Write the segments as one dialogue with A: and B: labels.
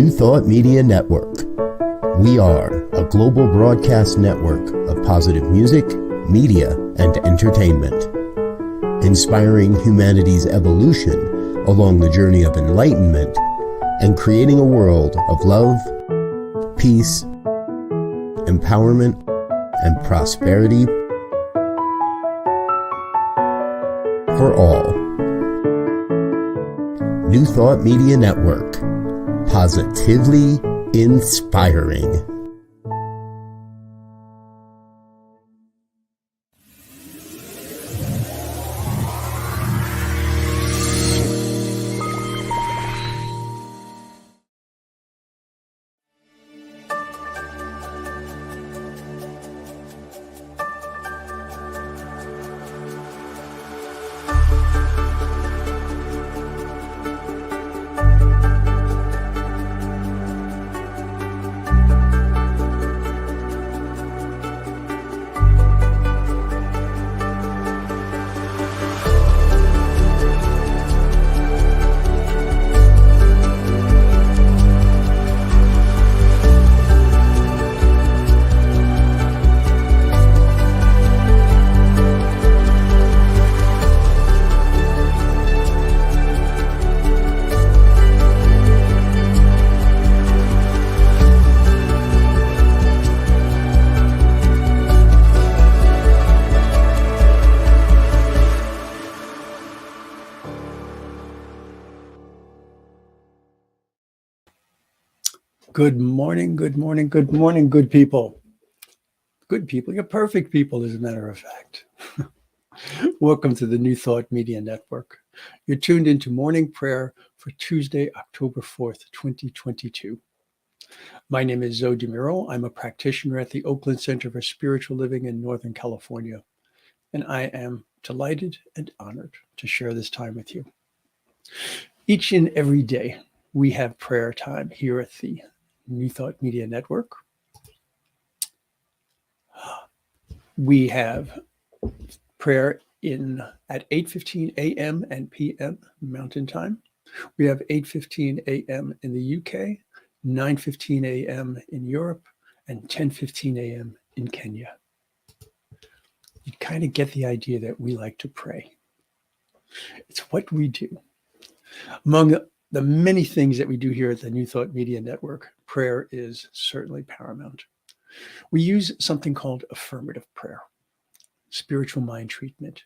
A: New Thought Media Network. We are a global broadcast network of positive music, media, and entertainment, inspiring humanity's evolution along the journey of enlightenment and creating a world of love, peace, empowerment, and prosperity for all. New Thought Media Network. Positively inspiring.
B: Good morning, good morning, good morning, good people. Good people, you're perfect people, as a matter of fact. Welcome to the New Thought Media Network. You're tuned into morning prayer for Tuesday, October 4th, 2022. My name is Zoe DeMiro. I'm a practitioner at the Oakland Center for Spiritual Living in Northern California, and I am delighted and honored to share this time with you. Each and every day, we have prayer time here at the New Thought Media Network. We have prayer at 8:15 a.m. and p.m. Mountain Time. We have 8:15 a.m. in the UK, 9:15 a.m. in Europe, and 10:15 a.m. in Kenya. You kind of get the idea that we like to pray. It's what we do. Among the many things that we do here at the New Thought Media Network, prayer is certainly paramount. We use something called affirmative prayer, spiritual mind treatment.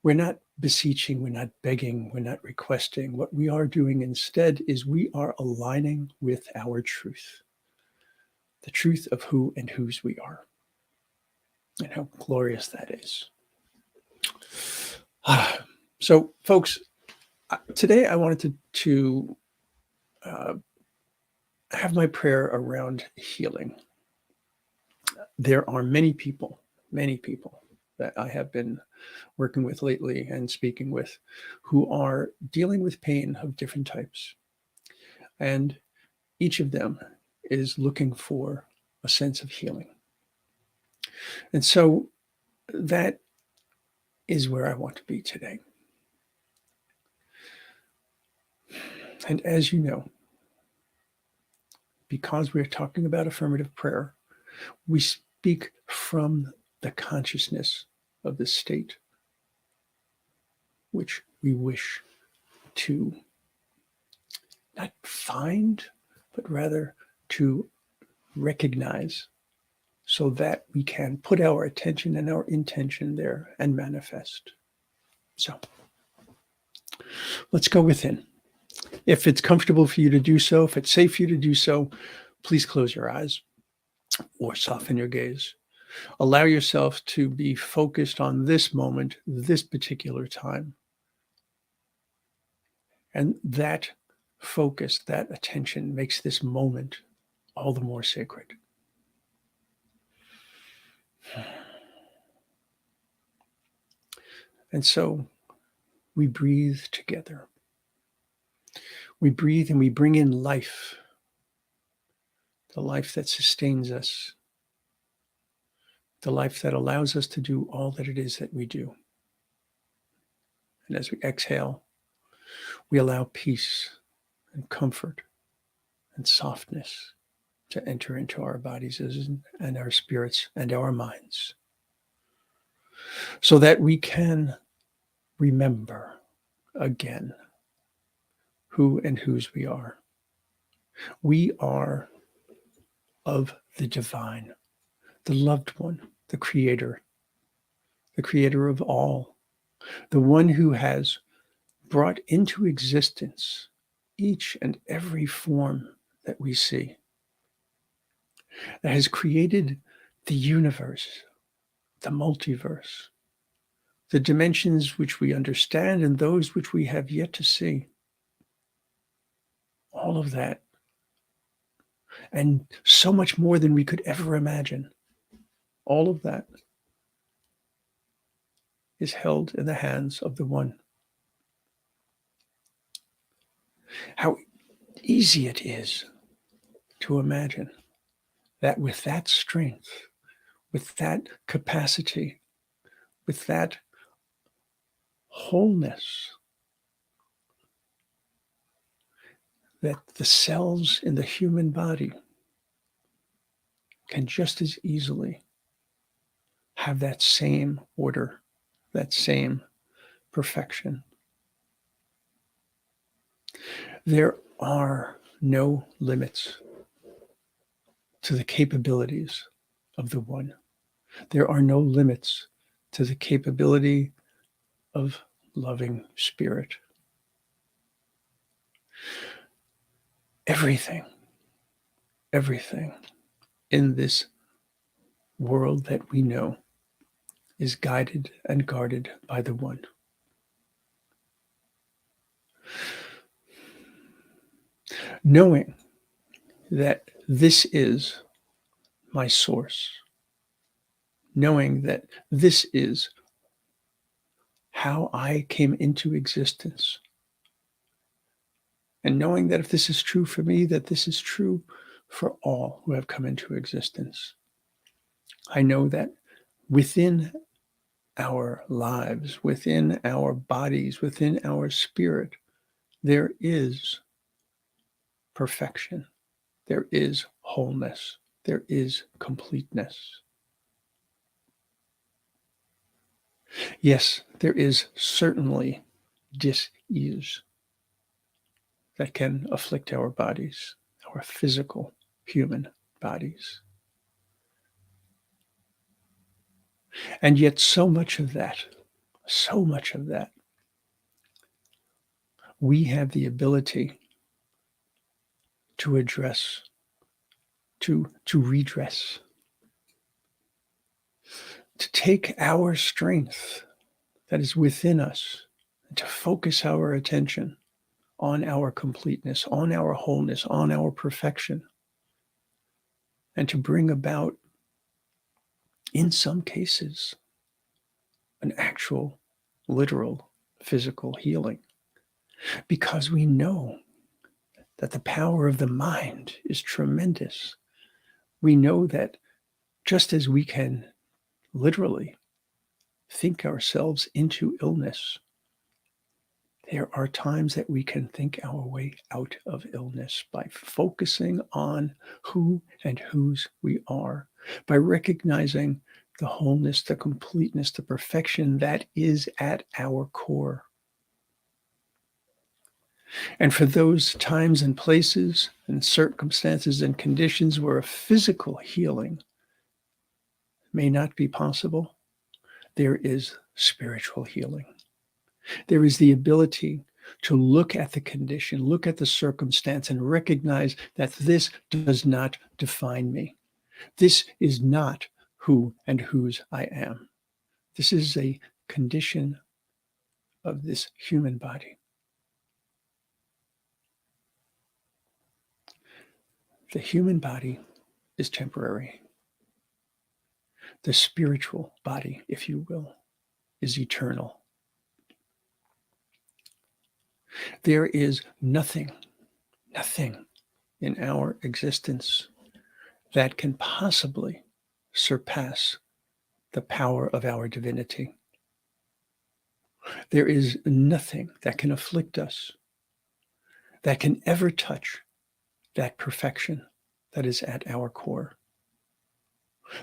B: We're not beseeching, we're not begging, we're not requesting. What we are doing instead is we are aligning with our truth, the truth of who and whose we are, and how glorious that is. So, folks, today I wanted to have my prayer around healing. There are many people that I have been working with lately and speaking with who are dealing with pain of different types. And each of them is looking for a sense of healing. And so that is where I want to be today. And as you know, because we're talking about affirmative prayer, we speak from the consciousness of the state which we wish to not find, but rather to recognize, so that we can put our attention and our intention there and manifest. So let's go within. If it's comfortable for you to do so, if it's safe for you to do so, please close your eyes or soften your gaze. Allow yourself to be focused on this moment, this particular time. And that focus, that attention makes this moment all the more sacred. And so we breathe together. We breathe and we bring in life, the life that sustains us, the life that allows us to do all that it is that we do. And as we exhale, we allow peace and comfort and softness to enter into our bodies and our spirits and our minds, so that we can remember again who and whose we are. We are of the divine, the loved one, the creator of all, the one who has brought into existence each and every form that we see, that has created the universe, the multiverse, the dimensions which we understand and those which we have yet to see. All of that, and so much more than we could ever imagine, all of that is held in the hands of the one. How easy it is to imagine that with that strength, with that capacity, with that wholeness, that the cells in the human body can just as easily have that same order, that same perfection. There are no limits to the capabilities of the one. There are no limits to the capability of loving spirit. Everything in this world that we know is guided and guarded by the one. Knowing that this is my source, knowing that this is how I came into existence, and knowing that if this is true for me, that this is true for all who have come into existence. I know that within our lives, within our bodies, within our spirit, there is perfection, there is wholeness, there is completeness. Yes, there is certainly dis-ease that can afflict our bodies, our physical human bodies. And yet so much of that, we have the ability to address, to redress, to take our strength that is within us and to focus our attention on our completeness, on our wholeness, on our perfection, and to bring about, in some cases, an actual, literal, physical healing. Because we know that the power of the mind is tremendous. We know that just as we can literally think ourselves into illness, there are times that we can think our way out of illness by focusing on who and whose we are, by recognizing the wholeness, the completeness, the perfection that is at our core. And for those times and places and circumstances and conditions where a physical healing may not be possible, there is spiritual healing. There is the ability to look at the condition, look at the circumstance, and recognize that this does not define me. This is not who and whose I am. This is a condition of this human body. The human body is temporary. The spiritual body, if you will, is eternal. There is nothing in our existence that can possibly surpass the power of our divinity. There is nothing that can afflict us, that can ever touch that perfection that is at our core.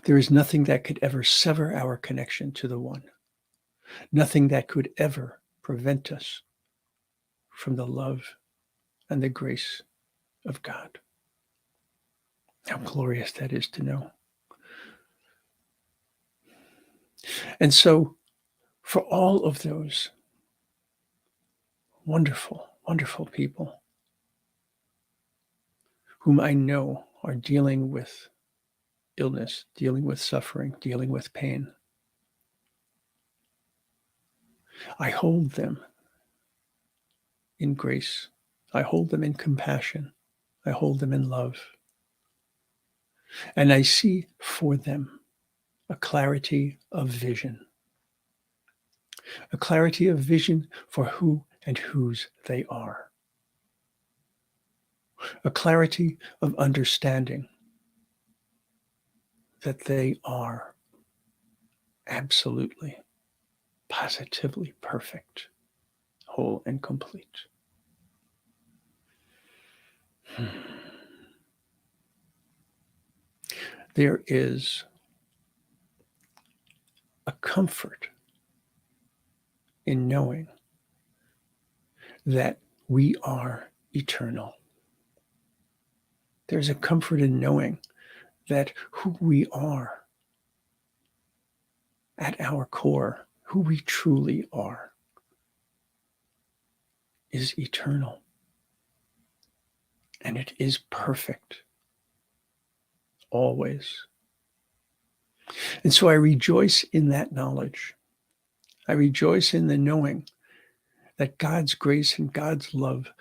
B: There is nothing that could ever sever our connection to the One, nothing that could ever prevent us from the love and the grace of God. How glorious that is to know. And so, for all of those wonderful, wonderful people whom I know are dealing with illness, dealing with suffering, dealing with pain, I hold them in grace. I hold them in compassion. I hold them in love. And I see for them a clarity of vision, a clarity of vision for who and whose they are, a clarity of understanding that they are absolutely, positively perfect, whole and complete. There is a comfort in knowing that we are eternal. There's a comfort in knowing that who we are at our core, who we truly are, is eternal. And it is perfect, always. And so I rejoice in that knowledge. I rejoice in the knowing that God's grace and God's love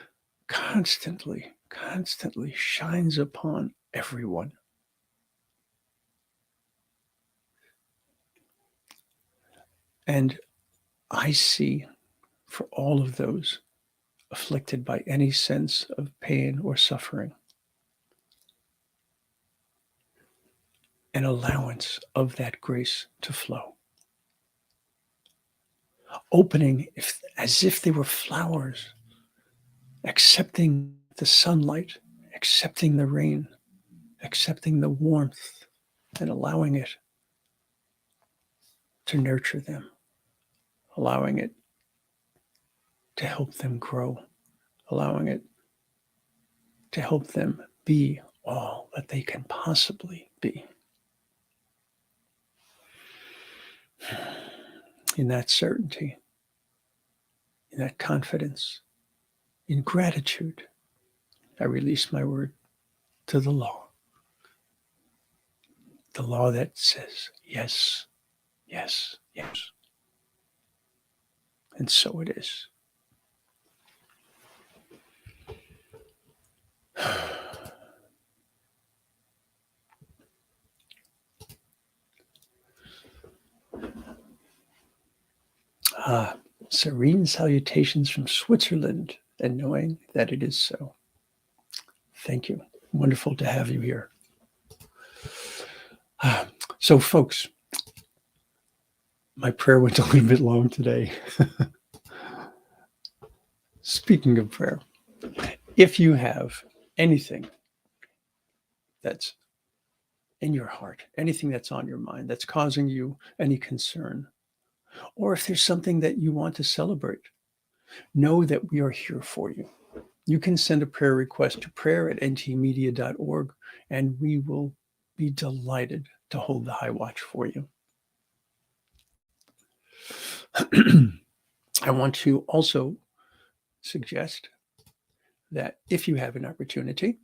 B: constantly, constantly shines upon everyone. And I see for all of those afflicted by any sense of pain or suffering, an allowance of that grace to flow, opening as if they were flowers, accepting the sunlight, accepting the rain, accepting the warmth, and allowing it to nurture them, allowing it to help them grow, allowing it to help them be all that they can possibly be. In that certainty, in that confidence, in gratitude, I release my word to the law that says yes, yes, yes. And so it is. Serene salutations from Switzerland, and knowing that it is so. Thank you. Wonderful to have you here. So, folks, my prayer went a little bit long today. Speaking of prayer, if you have anything that's in your heart, anything that's on your mind, that's causing you any concern, or if there's something that you want to celebrate, know that we are here for you. You can send a prayer request to prayer@ntmedia.org, and we will be delighted to hold the high watch for you. I want to also suggest that if you have an opportunity,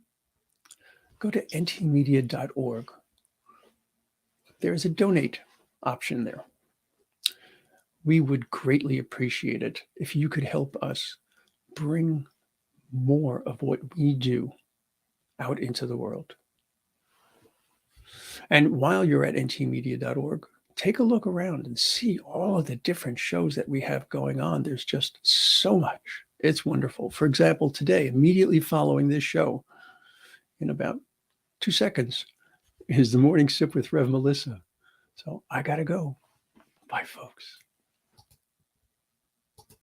B: go to ntmedia.org. There is a donate option there. We would greatly appreciate it if you could help us bring more of what we do out into the world. And while you're at ntmedia.org, take a look around and see all of the different shows that we have going on. There's just so much. It's wonderful. For example, today, immediately following this show, in about 2 seconds, is the Morning Sip with Rev Melissa. So I got to go. Bye, folks.